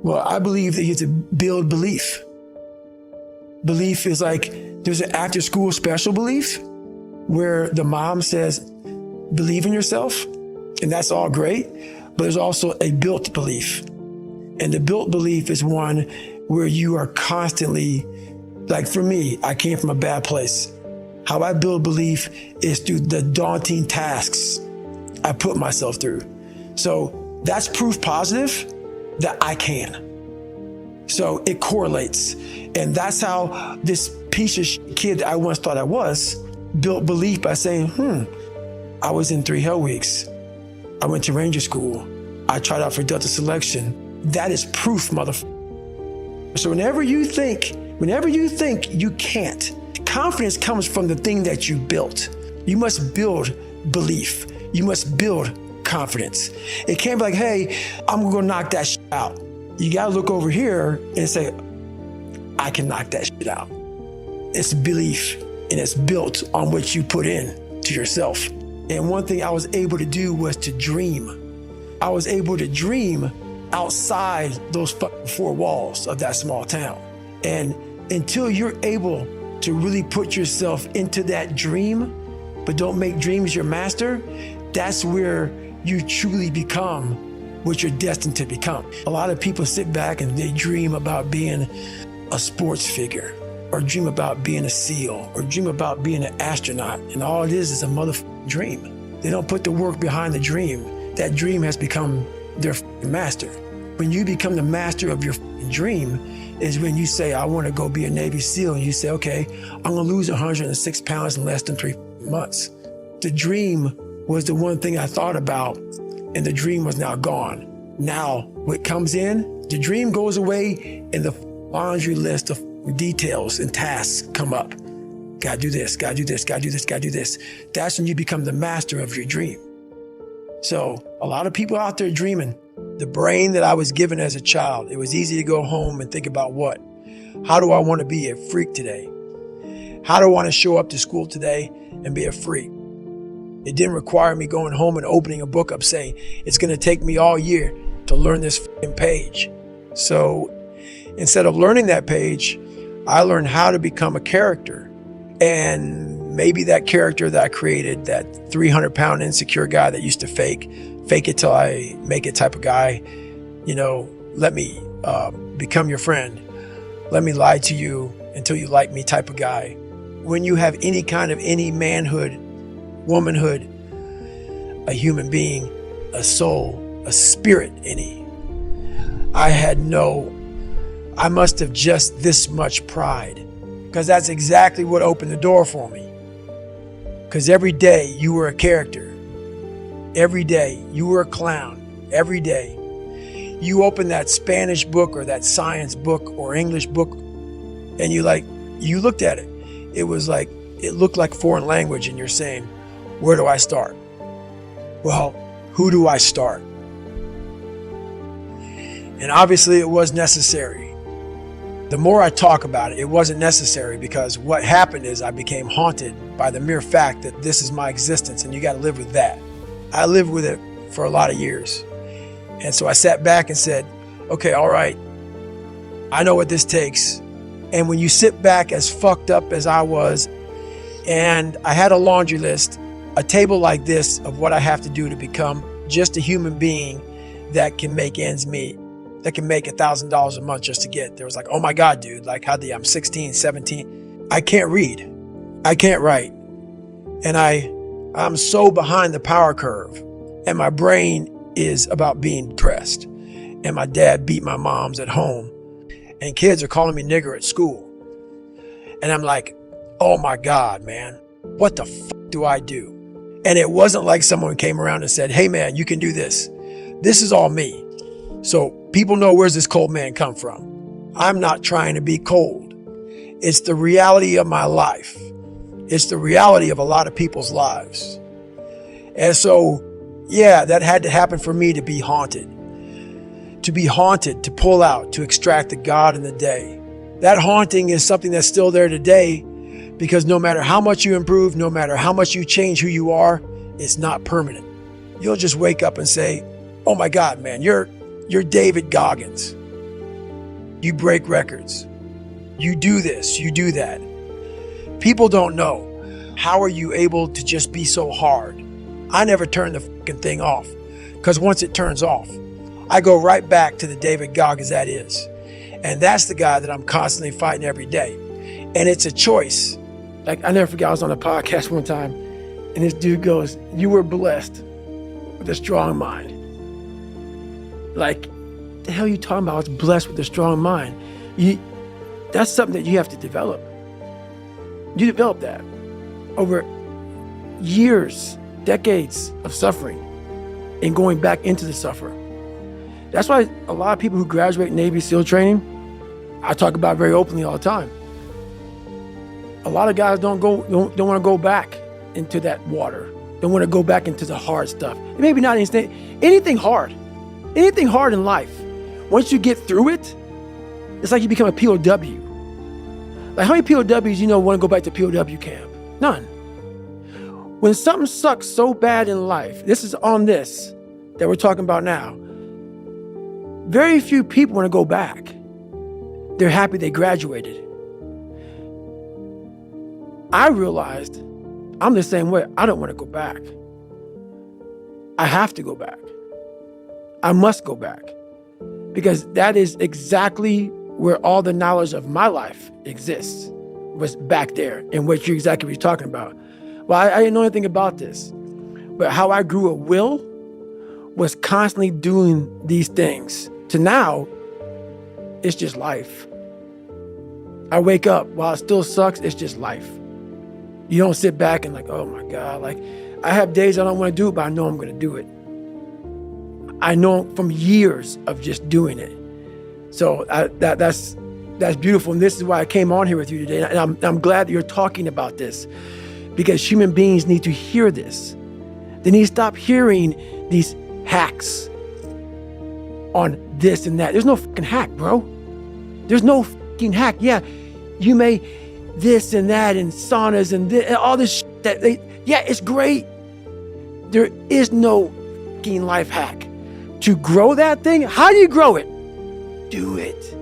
Well, I believe that you have to build belief. Belief is like, there's an after school special belief where the mom says, believe in yourself, and that's all great. But there's also a built belief. And the built belief is one where you are constantly, like for me, I came from a bad place. How I build belief is through the daunting tasks I put myself through. So that's proof positive that I can. So it correlates. And that's how this piece of kid that I once thought I was built belief by saying, I was in 3 Hell Weeks. I went to Ranger School. I tried out for Delta Selection. That is proof, motherfucker. So whenever you think you can't, confidence comes from the thing that you built. You must build belief. You must build confidence. It can't be like, hey, I'm gonna knock that shit out. You gotta look over here and say, I can knock that shit out. It's belief, and it's built on what you put in to yourself. And one thing I was able to do was to dream. I was able to dream outside those 4 walls of that small town. And until you're able to really put yourself into that dream, but don't make dreams your master, that's where you truly become what you're destined to become. A lot of people sit back and they dream about being a sports figure, or dream about being a SEAL, or dream about being an astronaut, and all it is a motherfucking dream. They don't put the work behind the dream. That dream has become their master. When you become the master of your dream is when you say, I want to go be a Navy SEAL, and you say, okay, I'm gonna lose 106 pounds in less than 3 months. The dream was the one thing I thought about, and the dream was now gone. Now, what comes in, the dream goes away, and the laundry list of details and tasks come up. Gotta do this, gotta do this, gotta do this, gotta do this. That's when you become the master of your dream. So a lot of people out there dreaming. The brain that I was given as a child, it was easy to go home and think about what? How do I want to be a freak today? How do I want to show up to school today and be a freak? It didn't require me going home and opening a book up saying, it's going to take me all year to learn this page. So instead of learning that page, I learned how to become a character. And maybe that character that I created, that 300-pound insecure guy that used to fake it till I make it type of guy, let me become your friend. Let me lie to you until you like me type of guy. When you have any kind of any manhood, womanhood, a human being, a soul, a spirit I must have just this much pride, because that's exactly what opened the door for me. Because every day you were a character. Every day you were a clown. Every day you opened that Spanish book or that science book or English book, and you looked at it. It looked like foreign language, and you're saying, where do I start? Well, who do I start? And obviously it was necessary. The more I talk about it, it wasn't necessary, because what happened is I became haunted by the mere fact that this is my existence, and you got to live with that. I lived with it for a lot of years. And so I sat back and said, okay, all right, I know what this takes. And when you sit back as fucked up as I was, and I had a laundry list, a table like this of what I have to do to become just a human being that can make ends meet, that can make $1,000 a month just to get there. It was like, oh my God, dude, I'm 16, 17. I can't read. I can't write. And I'm so behind the power curve, and my brain is about being depressed. And my dad beat my moms at home, and kids are calling me nigger at school. And I'm like, oh my God, man, what the fuck do I do? And it wasn't like someone came around and said, hey man, you can do this. This is all me. So people know, where's this cold man come from? I'm not trying to be cold. It's the reality of my life. It's the reality of a lot of people's lives. And so, yeah, that had to happen for me to be haunted. To be haunted, to pull out, to extract the God in the day. That haunting is something that's still there today, because no matter how much you improve, no matter how much you change who you are, it's not permanent. You'll just wake up and say, oh my God, man, you're David Goggins. You break records. You do this, you do that. People don't know. How are you able to just be so hard? I never turn the fucking thing off, because once it turns off, I go right back to the David Goggins that is. And that's the guy that I'm constantly fighting every day. And it's a choice. Like, I never forget, I was on a podcast one time, and this dude goes, "You were blessed with a strong mind." Like, the hell are you talking about? I was blessed with a strong mind. That's something that you have to develop. You develop that over years, decades of suffering and going back into the suffering. That's why a lot of people who graduate Navy SEAL training, I talk about very openly all the time. A lot of guys don't want to go back into that water. Don't want to go back into the hard stuff. Maybe not anything hard in life. Once you get through it, it's like you become a POW. Like, how many POWs want to go back to POW camp? None. When something sucks so bad in life, this is on this that we're talking about now, very few people want to go back. They're happy they graduated. I realized I'm the same way. I don't want to go back. I have to go back. I must go back, because that is exactly where all the knowledge of my life exists, was back there, and what you're talking about. Well, I didn't know anything about this, but how I grew a will was constantly doing these things. To now, it's just life. I wake up, while it still sucks, it's just life. You don't sit back and like, oh my God, like, I have days I don't want to do it, but I know I'm going to do it. I know from years of just doing it. So that's beautiful. And this is why I came on here with you today. And I'm glad that you're talking about this, because human beings need to hear this. They need to stop hearing these hacks on this and that. There's no fucking hack, bro. There's no fucking hack. Yeah, you may this and that and saunas and all this shit it's great. There is no fucking life hack. To grow that thing, how do you grow it? Do it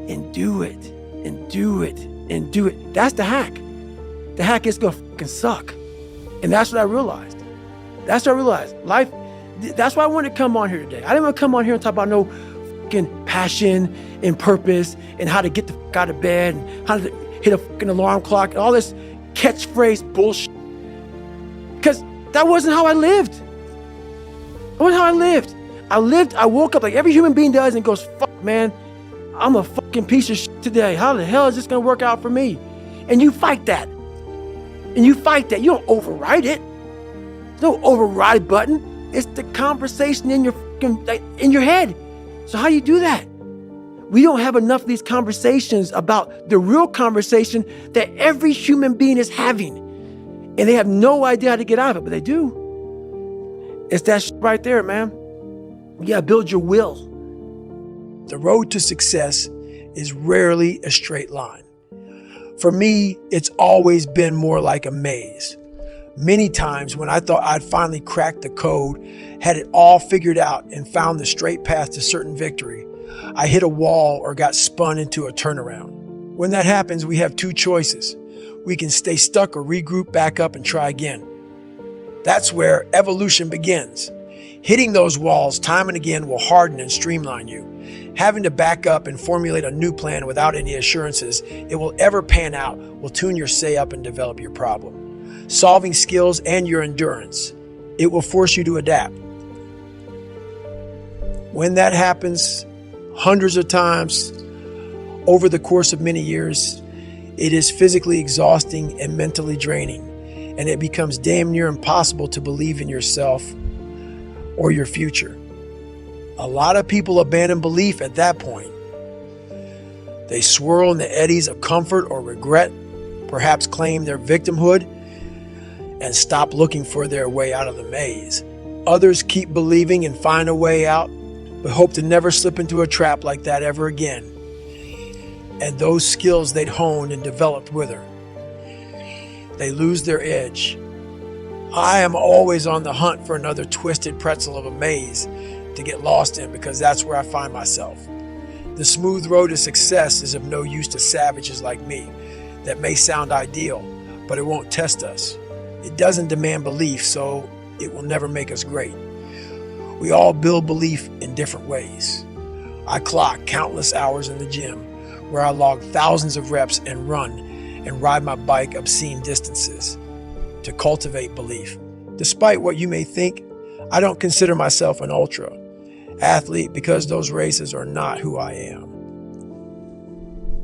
and do it and do it and do it. That's the hack. The hack is gonna fucking suck. And that's what I realized. Life, that's why I wanted to come on here today. I didn't want to come on here and talk about no fucking passion and purpose and how to get the fuck out of bed and how to hit a fucking alarm clock and all this catchphrase bullshit. Because that wasn't how I lived. I woke up like every human being does and goes, fuck, man, I'm a fucking piece of shit today. How the hell is this going to work out for me? And you fight that. You don't override it. There's no override button. It's the conversation in your head. So how do you do that? We don't have enough of these conversations about the real conversation that every human being is having. And they have no idea how to get out of it, but they do. It's that shit right there, man. You gotta build your will. The road to success is rarely a straight line. For me, it's always been more like a maze. Many times when I thought I'd finally cracked the code, had it all figured out, and found the straight path to certain victory, I hit a wall or got spun into a turnaround. When that happens, we have two choices. We can stay stuck or regroup, back up, and try again. That's where evolution begins. Hitting those walls time and again will harden and streamline you. Having to back up and formulate a new plan without any assurances it will ever pan out will tune your say up and develop your problem. Solving skills and your endurance. It will force you to adapt. When that happens, hundreds of times over the course of many years, it is physically exhausting and mentally draining, and it becomes damn near impossible to believe in yourself or your future. A lot of people abandon belief at that point. They swirl in the eddies of comfort or regret, perhaps claim their victimhood, and stop looking for their way out of the maze. Others keep believing and find a way out, but hope to never slip into a trap like that ever again. And those skills they'd honed and developed wither. They lose their edge. I am always on the hunt for another twisted pretzel of a maze to get lost in, because that's where I find myself. The smooth road to success is of no use to savages like me. That may sound ideal, but it won't test us. It doesn't demand belief, so it will never make us great. We all build belief in different ways. I clock countless hours in the gym where I log thousands of reps and run and ride my bike obscene distances to cultivate belief. Despite what you may think, I don't consider myself an ultra athlete because those races are not who I am.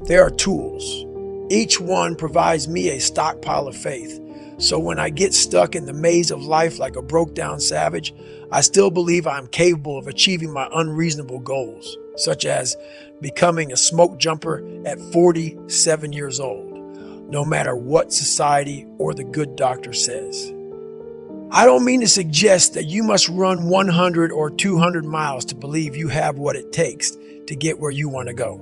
They are tools. Each one provides me a stockpile of faith. So when I get stuck in the maze of life like a broke down savage, I still believe I'm capable of achieving my unreasonable goals, such as becoming a smoke jumper at 47 years old, no matter what society or the good doctor says. I don't mean to suggest that you must run 100 or 200 miles to believe you have what it takes to get where you want to go.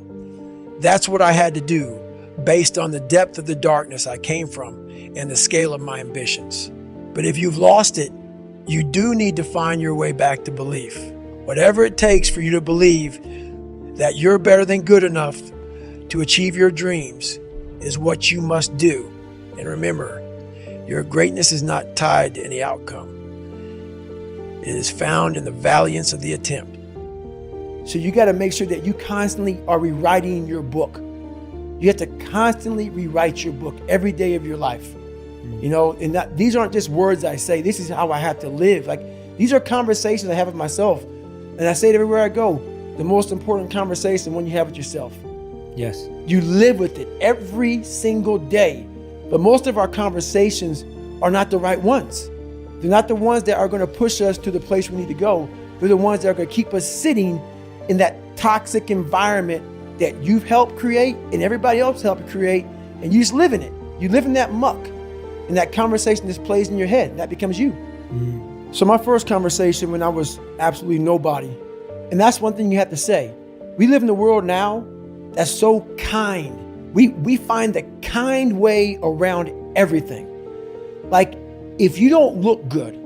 That's what I had to do based on the depth of the darkness I came from and the scale of my ambitions. But if you've lost it, you do need to find your way back to belief. Whatever it takes for you to believe that you're better than good enough to achieve your dreams is what you must do. And remember, your greatness is not tied to any outcome. It is found in the valiance of the attempt. So you got to make sure that you constantly are rewriting your book. You have to constantly rewrite your book every day of your life. You know, and these aren't just words I say. This is how I have to live. Like, these are conversations I have with myself. And I say it everywhere I go. The most important conversation when you have with yourself. Yes. You live with it every single day. But most of our conversations are not the right ones. They're not the ones that are going to push us to the place we need to go. They're the ones that are going to keep us sitting in that toxic environment that you've helped create and everybody else helped create, and you just live in it. You live in that muck, and that conversation just plays in your head, and that becomes you. So my first conversation when I was absolutely nobody, and that's one thing you have to say. We live in a world now that's so kind. We find the kind way around everything. Like, if you don't look good,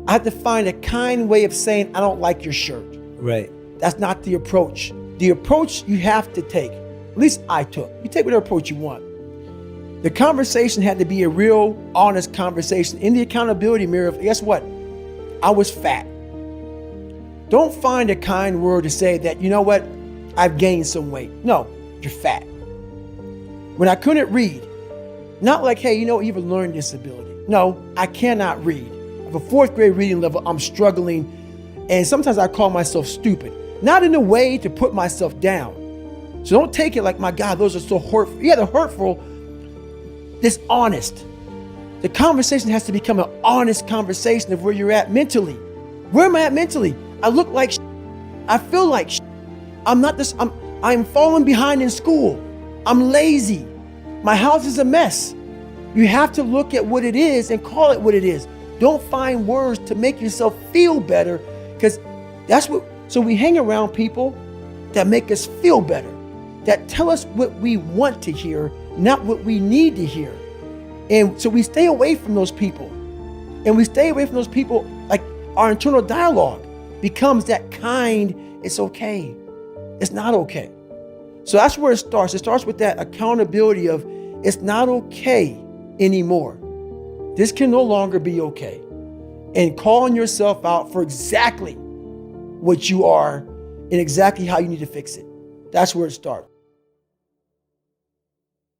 I have to find a kind way of saying, I don't like your shirt. Right. That's not the approach. The approach you have to take, at least I took. You take whatever approach you want. The conversation had to be a real, honest conversation in the accountability mirror of, guess what? I was fat. Don't find a kind word to say that, you know what? I've gained some weight. No, you're fat. When I couldn't read, not like, hey, you know, you have a learning disability. No, I cannot read. I have a 4th grade reading level. I'm struggling. And sometimes I call myself stupid. Not in a way to put myself down. So don't take it like, my God, those are so hurtful. Yeah, they're hurtful. This honest. The conversation has to become an honest conversation of where you're at mentally. Where am I at mentally? I look like shit. I feel like shit. I'm falling behind in school. I'm lazy. My house is a mess. You have to look at what it is and call it what it is. Don't find words to make yourself feel better, because that's what. So we hang around people that make us feel better, that tell us what we want to hear, not what we need to hear. And so we stay away from those people. And we stay away from those people, like our internal dialogue becomes that kind, it's okay. It's not okay. So that's where it starts. It starts with that accountability of, it's not okay anymore. This can no longer be okay. And calling yourself out for exactly what you are and exactly how you need to fix it. That's where it starts.